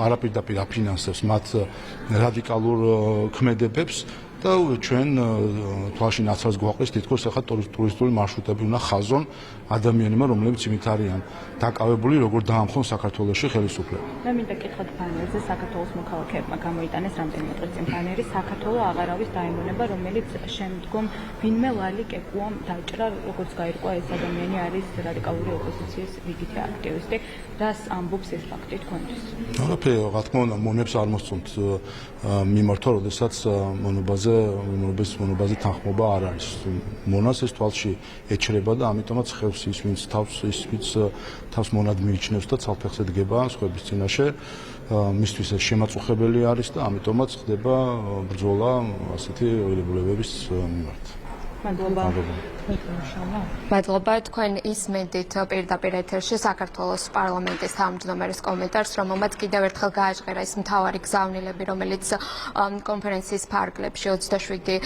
არაპირდაპირ აფინანსებს მათ რადიკალურ ქმედებებს და ჩვენ თვალში ნაცვლად გვაყრის თითქოს ახლა ტურისტული მარშრუტები უნდა ხაზონ ადამიანებმა, რომლებიც იმით არიან დაკავებული, როგორ დაამხონ საქართველოში ხელისუფლება. მე მინდა კითხოთ ბანერზე საქართველოს მოქალაქეებმა გამოიტანეს რამდენიმე დღის წინ ბანერი საქართველო აღარ არის დაემონება, რომელიც შემდგომ ვინმე ლალი კეკუამ დაჭრა, როგორც გაირკვა ეს ადამიანი არის რადიკალური ოპოზიციის რიგითი აქტივისტი. რას ამბობს ეს ფაქტი თქვენთვის? არაფერი, რა თქმა უნდა, მონებს არ მოსწონთ მიმართვა, როდესაც მონობაზე თანხმობა არ არის. მონას ეს თვალში ეჩრება და ამიტომაც ხევს ის ვინც თავს მონად მიიჩნევს და ცალფეხზე დგება სხვების წინაშე, მისთვის ეს შემაწუხებელი არის და ამიტომაც ხდება ბრძოლა ასეთი ღირებულებების მიმართ. მადლობა. მუშაობა? მადლობა, თქვენ ისმენთ პირდაპირ ეთერში საქართველოს პარლამენტის თავმჯდომარის კომენტარს, რომელმაც კიდევ ერთხელ გააჟღერა ის მთავარი გზავნილები, რომელიც კონფერენციის ფარგლებში 27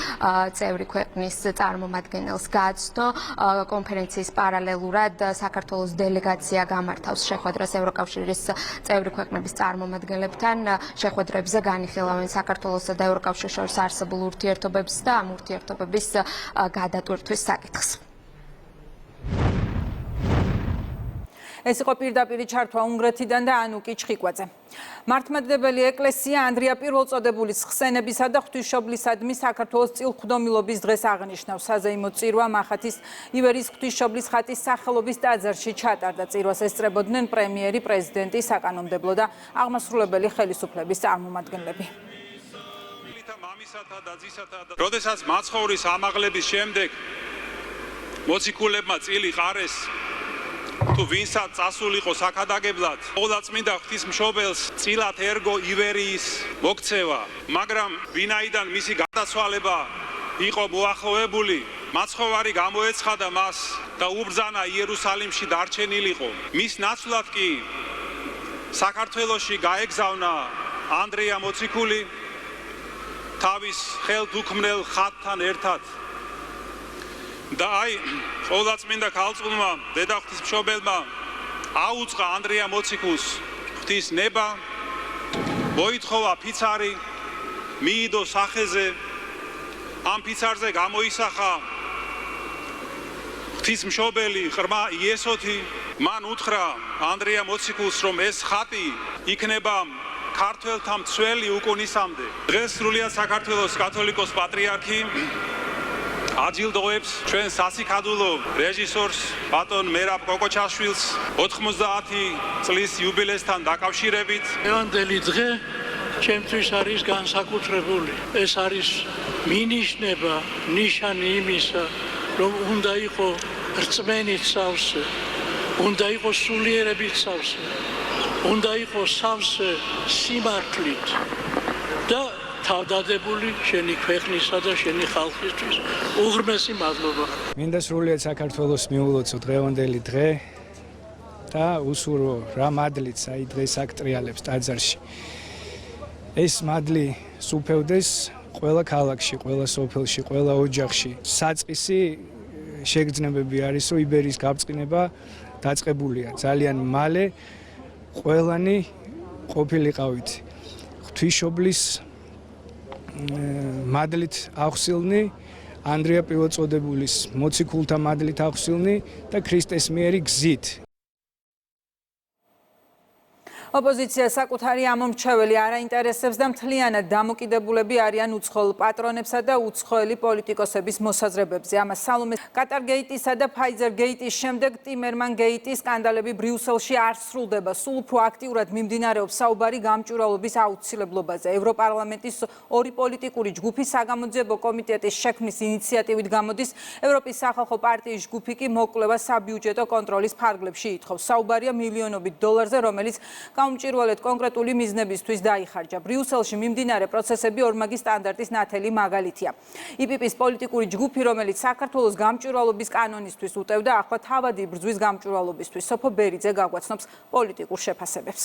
წევრი ქვეყნის წარმომადგენელს გააცნო. კონფერენციის პარალელურად საქართველოს დელეგაცია გამართავს შეხვედრას ევროკავშირის წევრი ქვეყნების წარმომადგენლებთან. შეხვედრებზე განიხილავენ საქართველოსა და ევროკავშირის შორის არსებულ ურთიერთობებს და ამ ურთიერთობების გადატვირთვის საკითხს. ეს იყო პირდაპირი ჩართვა უნგრეთიდან და ანუკი ჩხიკვაძე. მართლმადიდებელი ეკლესია ანდრია პირველწოდებულის ხსენებისა და ღვთისმშობლისადმი საქართველოს წილხვდომილობის დღეს აღნიშნავს. საზეიმო წირვა მახათის ივერის ღვთისმშობლის ხატის სახელობის ტაძარში ჩატარდა. წირვას ესწრებოდნენ პრემიერი, პრეზიდენტი, საკანონმდებლო და აღმასრულებელი ხელისუფლების წარმომადგენლები. როდესაც მაცხოვრის ამაღლების შემდეგ მოციქულებმა წილი ყარეს თუ ვინსაც წასულიყო საქადაგებლად, ყოვლადწმინდა ღვთისმშობელს წილად ერგო ივერიის მოქცევა, მაგრამ ვინაიდან მისი გარდაცვალება იყო მოახლოებული, მაცხოვარი გამოეცხადა მას და უბრძანა იერუსალიმში დარჩენილიყო. მის ნაცვლად კი საქართველოში გაეგზავნა ანდრია მოციქული თავის ხელთუქმნელ ხატთან ერთად. და აი, ყოვლადწმინდა ქალწულმა დედა ღვთისმშობელმა აუწყა ანდრია მოციქულს ღვთის ნება, მოითხოვა ფიცარი, მიიდო სახეზე, ამ ფიცარზე გამოისახა ღვთისმშობელი ღრმა იესოთი, მან უთხრა ანდრია მოციქულს, რომ ეს ხატი იქნება ქართველთა მცველი უკუნისამდე. დღეს სრულიად საქართველოს კათოლიკოს პატრიარქი აჯილდოებს ჩვენ სასიქადულო რეჟისორს ბატონ მერაბ კოკოჩაშვილს 90 წლის იუბილესთან დაკავშირებით. ევანდელი დღე ჩემთვის არის განსაკუთრებული. ეს არის მინიშნება, ნიშანი იმისა, რომ უნდა იყოს რწმენით სავსე, უნდა იყოს სულიერებით სავსე, უნდა იყოს სავსე სიმართლით და თავდადებული შენი ქვეყნისა და შენი ხალხისთვის. უღრმესი მადლობა. მინდა სრულიად საქართველოს მიულოცო დღევანდელი დღე და უსურვო რა მადლიც აი დღეს აკტრიალებს ტაძარში. ეს მადლი სუფევდეს ყველა ქალაქში, ყველა სოფელში, ყველა ოჯახში. საწყისი შეგრძნებები არის, რომ იბერიის გაბრწყინება დაწყებულია. ძალიან მალე ყველანი ყოფილიყავით ღვთისმშობლის მადლით აღსილნი, ანდრია პირველწოდებულის მოციქულთა მადლით აღსილნი და ქრისტეს მიერი გზით. ოპოზიცია საკუთარი ამომრჩეველი არ აინტერესებს და მთლიანად დამოკიდებულები არიან უცხოელ პატრონებსა და უცხოელი პოლიტიკოსების მოსაზრებებზე. ამას სალომე კატარგეიტისა და ფაიზერგეიტის შემდეგ ტიმერმანგეიტის სკანდალები ბრიუსელში არ სრულდება. სულ უფრო აქტიურად მიმდინარეობს საუბარი გამჭვირვალობის აუცილებლობაზე. ევროპარლამენტის ორი პოლიტიკური ჯგუფი საგამოძიებო კომიტეტის შექმნის ინიციატივით გამოდის. ევროპის სახალხო პარტიის ჯგუფი კი მოკვლევა საბიუჯეტო კონტროლის ფარგლებში ითხოვს. საუბარია მილიონობით დოლარზე, რომელიც გამჭვირვალედ კონკრეტული მიზნებისთვის დაიხარჯა. ბრიუსელში მიმდინარე პროცესები ორმაგი სტანდარტის ნათელი მაგალითია. იპიპის პოლიტიკური ჯგუფი, რომელიც საქართველოს გამჭვირვალობის კანონისთვის უტევდა, ახლა თავად იბრძვის გამჭვირვალობისთვის. სოფო ბერიძე გაგვაცნობს პოლიტიკურ შეფასებებს.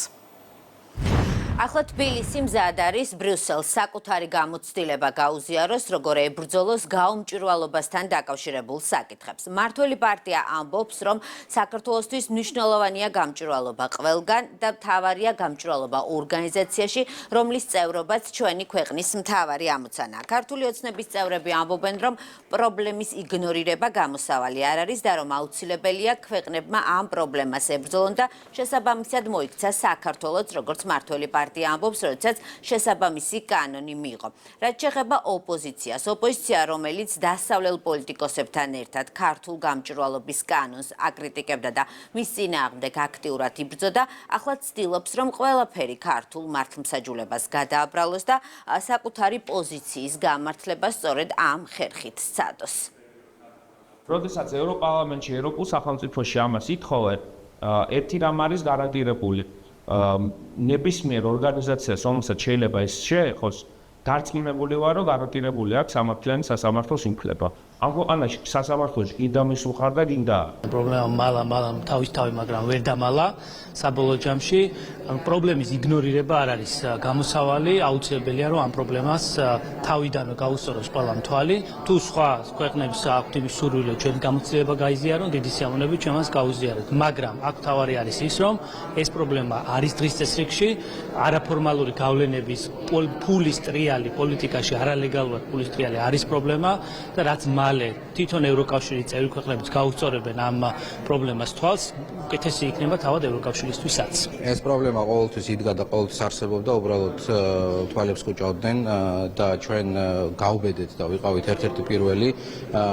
ახლა თბილისი მზად არის ბრიუსელს საკუთარი გამოცდილება გაუზიაროს, როგორ ებრძოლოს გაუმჭვირვალობასთან დაკავშირებულ საკითხებს. მმართველი პარტია ამბობს, რომ საქართველოსთვის მნიშვნელოვანია გამჭვირვალობა ყველგან და მთავარია გამჭვირვალობა ორგანიზაციაში, რომლის წევრობაც ჩვენი ქვეყნის მთავარი ამოცანაა. ქართული ოცნების წევრები ამბობენ, რომ პრობლემის იგნორირება გამოსავალი არ არის და რომ აუცილებელია ქვეყნებმა ამ პრობლემას ებრძოლონ და შესაბამისად მოიქცა საქართველოს, როგორც მმართველი პარტია ამბობს, როდესაც შესაბამისი კანონი მიიღო. რაც შეეხება ოპოზიციას, ოპოზიცია, რომელიც დასავლელ პოლიტიკოსებთან ერთად ქართულ გამჭვირვალობის კანონს აკრიტიკებდა და მის წინააღმდეგ აქტიურად იბრძოდა, ახლა ცდილობს, რომ ყველაფერი ქართულ მართლმსაჯულებას გადააბრალოს და საკუთარი პოზიციის გამართლება სწორედ ამ ხერხით სცადოს. როდესაც ევროპარლამენტში, ევროპულ სახელმწიფოში ამას ითხოვენ, ერთი რამ არის გარანტირებული. ნებისმიერ ორგანიზაციას, რომელსაც შეიძლება ეს შეეხოს, დარწმუნებული ვარ, რომ გარანტირებული აქვს სამართლიანი სასამართლოს იმხლება. ამ ქვეყანაში სასამართლოში კიდე მისულხარ და გინდა პრობლემა მალამ თავისთავად მაგრამ ვერ დამალა საბოლოო ჯამში პრობლემის იგნორირება არ არის გამოსავალი აუცილებელია რომ ამ პრობლემას თავიდანვე გაუსწოროს ყველა მთვალი თუ სხვა ქვეყნებს აქვთ იმის სურვილი ჩვენ გამოცდილება გაიზიარონ დიდი სიამოვნებით ჩვენ მას გაუზიარებთ მაგრამ აქ თავარი არის ის რომ ეს პრობლემა არის დღის წესრიგში არაფორმალური გავლენების ფულის ტრიალი პოლიტიკაში არალეგალურად ფულის ტრიალი არის პრობლემა და რაც მალე თვითონ ევროკავშირის წევრი ქვეყნებიც გაუსწორებენ ამ პრობლემას თვალს უკეთესი იქნება თავად ევროკავშირისთვისაც ეს პრობლემა ყოველთვის იდგა და ყოველთვის არსებობდა უბრალოდ თვალებს ხუჭავდნენ და ჩვენ გავბედეთ და ვიყავით ერთ-ერთი პირველი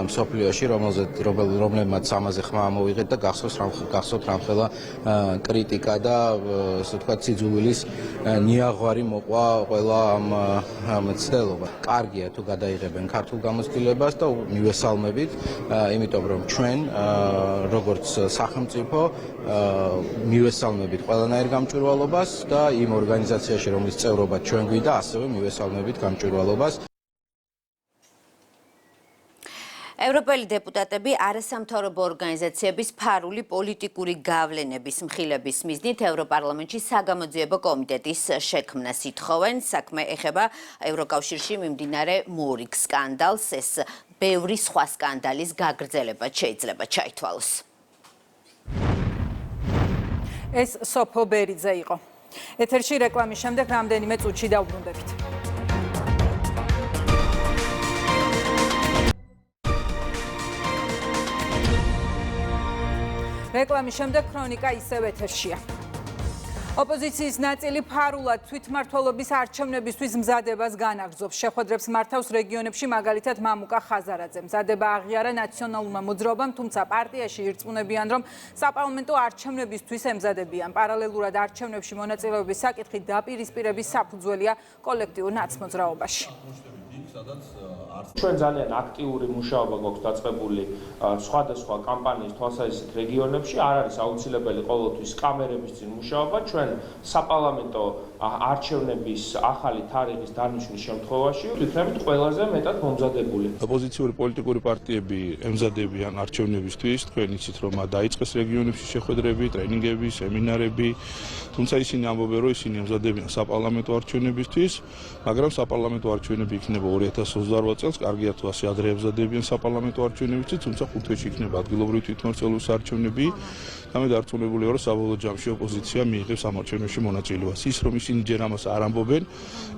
მსოფლიოში რომლებმაც ამაზე ხმა ამოვიღეთ და გახსოვთ რამხელა კრიტიკა და ასე ვთქვათ სიძულვილის ნიაღვარი მოყვა ყველა ამ ცდელობა კარგია თუ გადაიღებენ ქართულ გამოცდილებას და მივესალმებით იმიტომ რომ ჩვენ როგორც სახელმწიფო მივესალმებით ყველანაირ გამჭვირვალობას და იმ ორგანიზაციაში რომლის წევრობა ჩვენ გვიდა ასევე მივესალმებით გამჭვირვალობას ევროპელი დეპუტატები არასამთავრობო ორგანიზაციების ფარული პოლიტიკური გავლენების მხილების მიზნით ევროპარლამენტში საგამოძიებო კომიტეტის შექმნას ითხოვენ. საქმე ეხება ევროკავშირში მიმდინარე მორიგ სკანდალს. ეს ბევრი სხვა სკანდალის გაგრძელებაც შეიძლება ჩაითვალოს. ეს სოფო ბერიძე იყო. ეთერში რეკლამის შემდეგ რამდენიმე წუთში დავბრუნდებით. რეკლამის შემდეგ ქრონიკა ისევ ეთერშია. ოპოზიციის ნაწილი ფარულად თვითმმართველობის არჩევნებისთვის მზადებას განაგრძობს. შეხვედრებს მართავს რეგიონებში, მაგალითად მამუკა ხაზარაძე. მზადება აღიარა ნაციონალურმა მოძრაობამ, თუმცა პარტიაში ირწმუნებიან, რომ საპარლამენტო არჩევნებისთვის ემზადებიან. პარალელურად არჩევნებში მონაწილეობის საკითხი დაპირისპირების საფუძველია კოლექტიურ ნაცმოძრაობაში. ჩვენ ძალიან აქტიური მუშაობა გვაქვს დაწყებული სხვადასხვა კამპანიის თვალსაზრისით რეგიონებში. არ არის აუცილებელი ყოველთვის კამერების წინ მუშაობა. ჩვენ საპარლამენტო არჩევნების ახალი თარიღის დანიშნვის შემთხვევაში ვიქნებით ყველაზე მეტად მომზადებული. ოპოზიციური პოლიტიკური პარტიები ემზადებიან არჩევნებისთვის. თქვენ იცით რომ დაიწყეს რეგიონებში შეხვედრები, ტრენინგები, სემინარები. თუმცა ისინი ამბობენ რომ ისინი ემზადებიან საპარლამენტო არჩევნებისთვის, მაგრამ საპარლამენტო არჩევნები იქნება 2028 წელს. კარგია თუ ასე ადრე ემზადებიან საპარლამენტო არჩევნებისთვის, თუმცა ხუთში იქნება ადგილობრივი თვითმმართველობის არჩევნები. ამით დარწმუნებულია რომ საბოლოო ჯამში ოპოზიცია მიიღებს ამ არჩევნებში მონაწილეობას. ის რომ ისინი ჯერ ამას არ ამბობენ,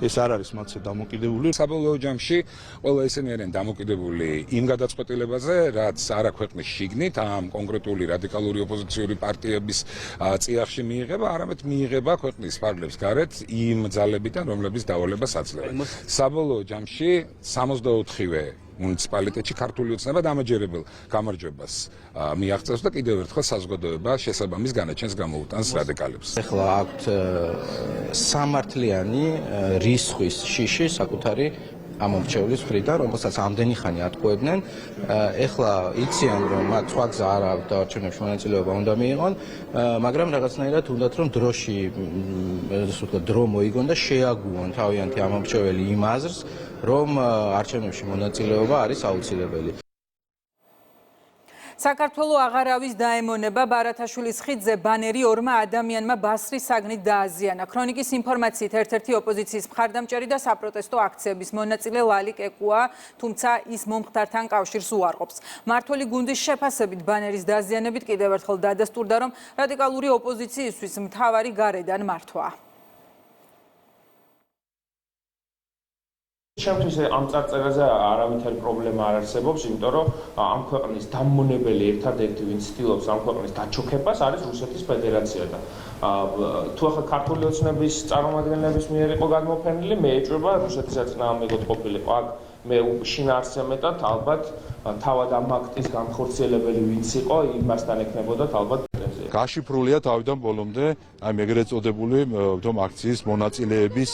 ეს არ არის მათზე დამოკიდებული. საბოლოო ჯამში ყველა ისინი არიან დამოკიდებული იმ გადაწყვეტილებაზე, რაც არა ქვეყნის შიგნით ამ კონკრეტული რადიკალური ოპოზიციური პარტიების წიაღში მიიღება, არამედ მიიღება ქვეყნის ფარგლებს გარეთ იმ ძალებიდან, რომლებიც დავალებას აძლევენ. საბოლოო ჯამში 64-ვე მუნიციპალიტეტში ქართული ოცნება დამაჯერებელ გამარჯვებას მიაღწევს და კიდევ ერთხელ საზოგადოება შესაბამის განაჩენს გამოუტანს რადიკალებს. ეხლა აქვთ სამართლიანი რისხვის შიში საკუთარი ამომრჩევლის მხრიდან, რომელსაც ამდენი ხანი ატყუებდნენ. ეხლა იციან რომ მათ სხვა გზა არ აქვს და არჩევნებში მონაწილეობა უნდა მიიღონ, მაგრამ რაღაცნაირად უნდათ რომ დროში, ასე ვთქვათ, დრო მოიგონ და შეაგუონ თავიანთი ამომრჩეველი იმ აზრს, რომ არჩევნებში მონაწილეობა არის აუცილებელი. საქართველოს აღარავის დაემონება ბარათაშვილის ხიდზე ბანერი ორმა ადამიანმა ბასრის საგნით დააზიანა. ქრონიკის ინფორმაციით ერთ-ერთი ოპოზიციის მხარდამჭერი და საპროტესტო აქციების მონაწილე ლალი კეკუა, თუმცა ის მომხდართან კავშირს უარყოფს. მმართველი გუნდის შეფასებით ბანერის დაზიანებით კიდევ ერთხელ დადასტურდა, რომ რადიკალური ოპოზიციისთვის მთავარი გარედან მართვაა. ჩემთვის ამ წარწერაზე არავითარი პრობლემა არ არსებობს, იმიტომ რომ ამ ქვეყნის დამონებელი ერთადერთი ვინც ცდილობს ამ ქვეყნის დაჩოქებას არის რუსეთის ფედერაცია და თუ ახლა ქართული ოცნების წარმომადგენლების მიერ იყო გადმოფენილი, მე ეჭვება რუსეთის საწინააღმდეგოდ ყოფილიყო. აქ მე შინაარსზე მეტად ალბათ თავად ამ აქტის განხორციელებელი ვინც იყო, იმასთან ექნებოდათ ალბათ პრეტენზია. გაშიფრულია თავიდან ბოლომდე აი ეგრეთ წოდებული აქციის მონაწილეების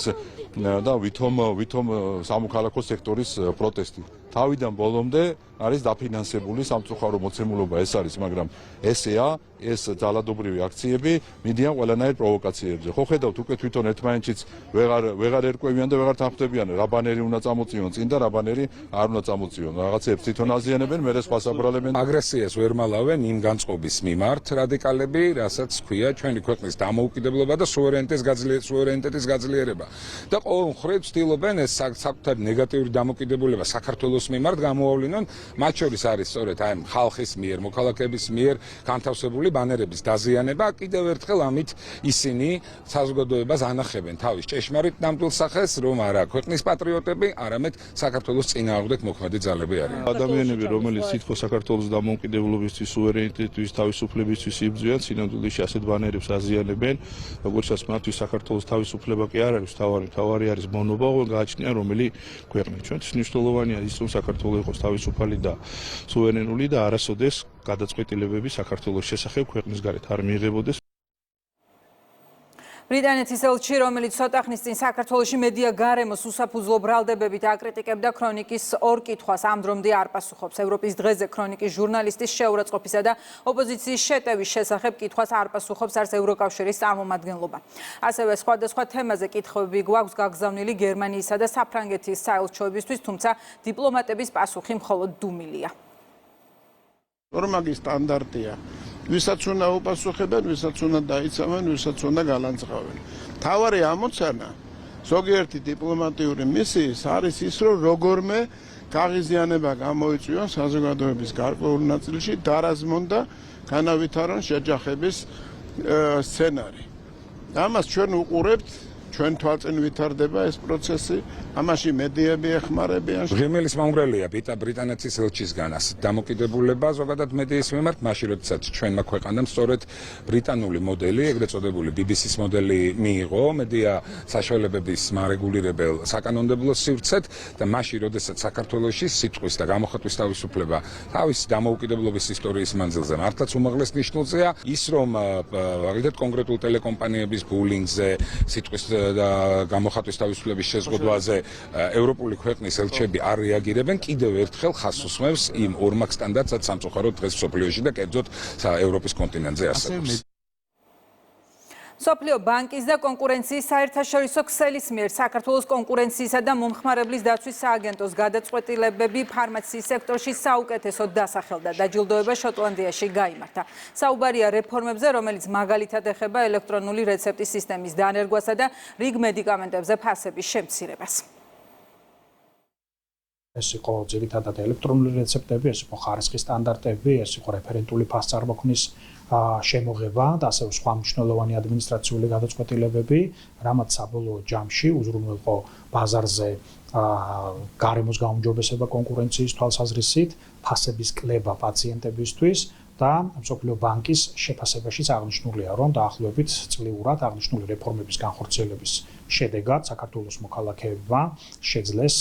და ვითომ სამოქალაქო სექტორის პროტესტი. თავიდან ბოლომდე არის დაფინანსებული სამწუხარო მოცემულობა ეს არის, მაგრამ ესეა ეს ძალადობრივი აქციები მიდიან ყველანაირ პროვოკაციებზე. ხო ხედავთ უკვე თვითონ ერთმანეთშიც ვეღარ ერკვევიან და ვეღარ თანხმდებიან რა ბანერი უნდა წამოწიონ წინ და რა ბანერი არ უნდა წამოწიონ. რაღაცებს თვითონ აზიანებენ, მერე სხვა საბრალებენ. აგრესიას ვერ მალავენ იმ განწყობის მიმართ რადიკალები, რასაც ქვია ჩვენი ქვეყნის დამოუკიდებლობა და სუვერენიტეტის გაძლიერება. და ყოველ მხრივ ცდილობენ ეს საკუთარი ნეგატიური დამოკიდებულება საქართველოს მიმართ გამოავლინონ, მათ შორის არის სწორედ აი ხალხის მიერ, მოქალაქეების მიერ განთავსებული ბანერების დაზიანება. კიდევ ერთხელ ამით ისინი საზოგადოებას ანახებენ თავის ჭეშმარიტ ნამდვილ სახეს, რომ არა ქვეყნის პატრიოტები, არამედ საქართველოს წინააღმდეგ მოქმედი ძალები არიან. ადამიანები, რომელიც თითქოს საქართველოს დამოუკიდებლობისთვის, სუვერენიტეტისთვის, თავისუფლებისთვის იბრძვიან, სინამდვილეში ასეთ ბანერებს აზიანებენ, როგორცაც მათთვის საქართველოს თავისუფლება კი არ არის თავარი არის მონობა, გააჩნია რომელი ქვეყნა. ჩვენთვის მნიშვნელოვანია ის, რომ საქართველო იყოს თავისუფალი და სუვერენული და არასოდეს გადაწყვეტილებები საქართველოს შესახებ ქვეყნის გარეთ არ მიიღებოდეს. ბრიტანეთის ელჩი, რომელიც ცოტა ხნის წინ საქართველოში მედია გარემოს უსაფუძვლო ბრალდებებით აკრიტიკებდა ქრონიკის ორ კითხვას ამ დრომდე არ პასუხობს. ევროპის დღეზე ქრონიკის ჟურნალისტის შეურაცხყოფისა და ოპოზიციის შეტევის შესახებ კითხვას არ პასუხობს არც ევროკავშირის წარმომადგენლობა. ასევე სხვადასხვა თემაზე კითხვები გვაქვს გაგზავნილი გერმანიისა და საფრანგეთის საელჩოებისთვის, თუმცა დიპლომატების პასუხი მხოლოდ დუმილია. ნორმალი სტანდარტია. ვისაც უნდა უპასუხებენ, ვისაც უნდა დაიცავენ, ვისაც უნდა გალანძღავენ. თავარი ამოცანა ზოგიერთი დიპლომატიური მისიის არის ის, რომ როგორმე გაღიზიანება გამოიწვიონ საზოგადოების გარკვეულ ნაწილში, დარაზმონ და განავითარონ შეჯახების სცენარი. ამას ჩვენ უყურებთ, ჩვენ თვალწინ ვითარდება ეს პროცესი, ამაში მედიები ეხმარებიან. ღიმილის მომგვრელია ბრიტანეთის ელჩისგან ასეთ დამოკიდებულება ზოგადად მედიის მიმართ, მაშინ როდესაც ჩვენმა ქვეყანამ სწორედ ბრიტანული მოდელი, ეგრეთ წოდებული BBC-ის მოდელი მიიღო მედია საშუალებების მარეგულირებელ საკანონმდებლო სივრცეთ და მაშინ როდესაც საქართველოში სიტყვის და გამოხატვის თავისუფლება თავისი დამოუკიდებლობის ისტორიის მანძილზე მართლაც უმაღლეს ნიშნულზეა, ის რომ მაგალითად კონკრეტულ ტელეკომპანიების ბულინგზე სიტყვის და გამოხატვის თავისუფლების შეზღუდვაზე ევროპული ქვეყნის ელჩები არ რეაგირებენ, კიდევ ერთხელ ხაზს უსმევს იმ ორმაგ სტანდარტსაც სამწუხაროდ დღეს მსოფლიოში და კერძოდ ევროპის კონტინენტზე არსებობს. მსოფლიო ბანკის და კონკურენციის საერთაშორისო ქსელის მიერ საქართველოს კონკურენციისა და მომხმარებლის დაცვის სააგენტოს გადაწყვეტილებები ფარმაციის სექტორში საუკეთესოდ დასახელდა. დაჯილდოება შოტლანდიაში გაიმართა. საუბარია რეფორმებზე, რომელიც მაგალითად ეხება ელექტრონული რეცეპტის სისტემის დანერგვასა და რიგ მედიკამენტებზე ფასების შემცირებას. ეს იყო ძირითადად ელექტრონული რეცეპტები, ეს იყო ხარისხის სტანდარტები, ეს იყო რეფერენტული ფასწარმოქმნის შემოღება და ასევე სხვა მნიშვნელოვანი ადმინისტრაციული გადაწყვეტილებები, რამაც საბოლოო ჯამში უზრუნველყო ბაზარზე გარემოს გაუმჯობესება კონკურენციის თვალსაზრისით, ფასების კლება პაციენტებისთვის და მსოფლიო ბანკის შეფასებაშიც აღნიშნულია, რომ დაახლოებით წლიურად აღნიშნული რეფორმების განხორციელების შედეგად საქართველოს მოქალაქეებმა შეძლეს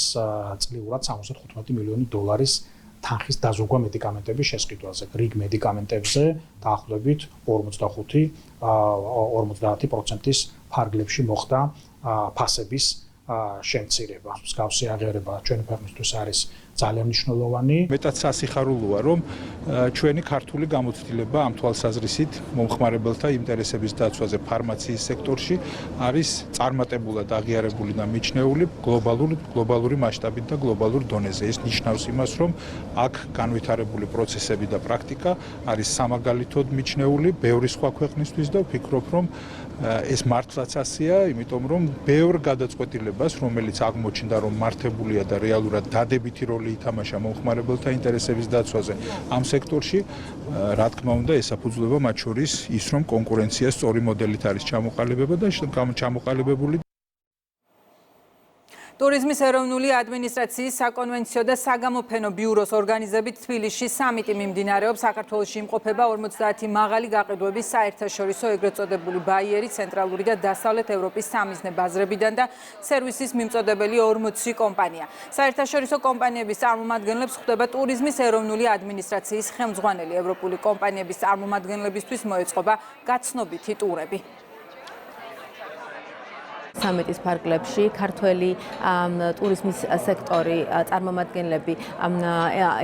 წლიურად 75 მილიონი დოლარის თანხის დაზოგვა მედიკამენტების შესყიდვაზე. რიგ მედიკამენტებზე დაახლოებით 50%-ის ფარგლებში მოხდა ფასების შემცირება. მსგავსი აღიარება ჩვენი ქვეყნისთვის არის ძალიან მნიშვნელოვანი. მეტად სასიხარულოა, რომ ჩვენი ქართული გამოცდილება ამ თვალსაზრისით მომხმარებელთა ინტერესების დაცვაზე ფარმაციის სექტორში არის წარმატებულად აღიარებული და მიჩნეული გლობალური მასშტაბით და გლობალურ დონეზე. ეს ნიშნავს იმას, რომ აქ განვითარებული პროცესები და პრაქტიკა არის სამაგალითოდ მიჩნეული ბევრი სხვა ქვეყნისთვის და ვფიქრობ, რომ ეს მართლაც ასეა, იმიტომ რომ ბევრ გადაწყვეტილებას, რომელიც აღმოჩნდა, რომ მართებულია და რეალურად დადებითი როლი ითამაშა მომხმარებელთა ინტერესების დაცვაზე ამ სექტორში, რა თქმა უნდა, ესაფუძვლება მათ შორის ის, რომ კონკურენცია სწორი მოდელით არის ჩამოყალიბება და ჩამოყალიბებული ტურიზმის ეროვნული ადმინისტრაციის საკონვენციო და საგამოფენო ბიუროს ორგანიზებით თბილისში სამიტი მიმდინარეობს. საქართველოში იმყოფება 50 მაღალი გაყიდვების საერთაშორისო ეგრეთ წოდებული ბაიერი, ცენტრალური და დასავლეთ ევროპის სამიზნე ბაზრებიდან და სერვისის მიმწოდებელი 40 კომპანია. საერთაშორისო კომპანიების წარმომადგენლებს ხვდება ტურიზმის ეროვნული ადმინისტრაციის ხელმძღვანელი. ევროპული კომპანიების წარმომადგენლებისთვის მოეწყობა გაცნობითი ტურები. სამიტის ფარგლებში ქართველი ტურიზმის სექტორი წარმომადგენლები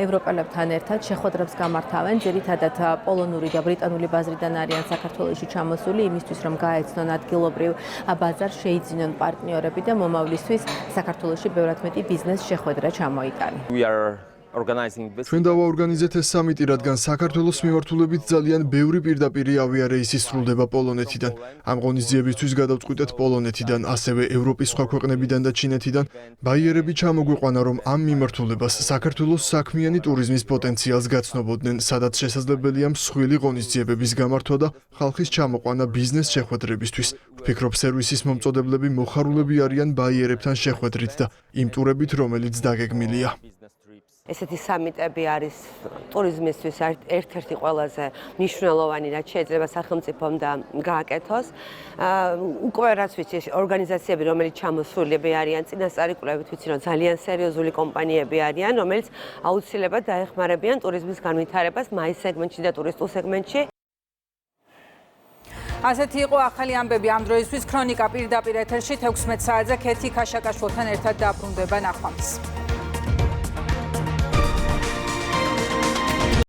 ევროპელებთან ერთად შეხვედრებს გამართავენ. ძირითადად პოლონური და ბრიტანული ბაზრიდან არიან საქართველოში ჩამოსული იმისთვის, რომ გაეცნონ ადგილობრივ ბაზარს, შეიძინონ პარტნიორები და მომავლისთვის საქართველოში ბევრად მეტი ბიზნეს შეხვედრა ჩამოიტანენ. ჩვენ დავაორგანიზეთ ეს სამიტი, რადგან საქართველოს მიმართულებით ძალიან ბევრი პირდაპირი ავიარეისი სრულდება პოლონეთიდან. ამ ღონისძიებისთვის გადავწყვიტეთ პოლონეთიდან, ასევე ევროპის სხვა ქვეყნებიდან და ჩინეთიდან. ბაიერები ჩამოგვიყვანა, რომ ამ მიმართულებას საქართველოს საქმიანი ტურიზმის პოტენციალს გაცნობოდნენ, სადაც შესაძლებელია მსხვილი ღონისძიებების გამართვა და ხალხის ჩამოყვანა ბიზნეს შეხვედრებისთვის. ვფიქრობ, სერვისის მომწოდებლები მოხარულები არიან ბაიერებთან შეხვედრით და იმ ტურებით, რომელიც დაგეგმილია. ესეთი სამიტები არის ტურიზმისთვის ერთ-ერთი ყველაზე მნიშვნელოვანი, რაც შეიძლება სახელმწიფომ და გააკეთოს. უკვე რაც ვიცი, ორგანიზაციები, რომელიც ჩამოსულები არიან, წინასწარი კვლევით ვიცი, რომ ძალიან სერიოზული კომპანიები არიან, რომელიც აუცილებლად დაეხმარებიან ტურიზმის განვითარებას მაის სეგმენტში და ტურისტულ სეგმენტში. ასეთი იყო ახალი ამბები ამ დროისთვის. ქრონიკა პირდაპირ ეთერში 16 საათზე ქეთი ქაშაკაშვილთან ერთად დაბრუნდება. ნახვამდის.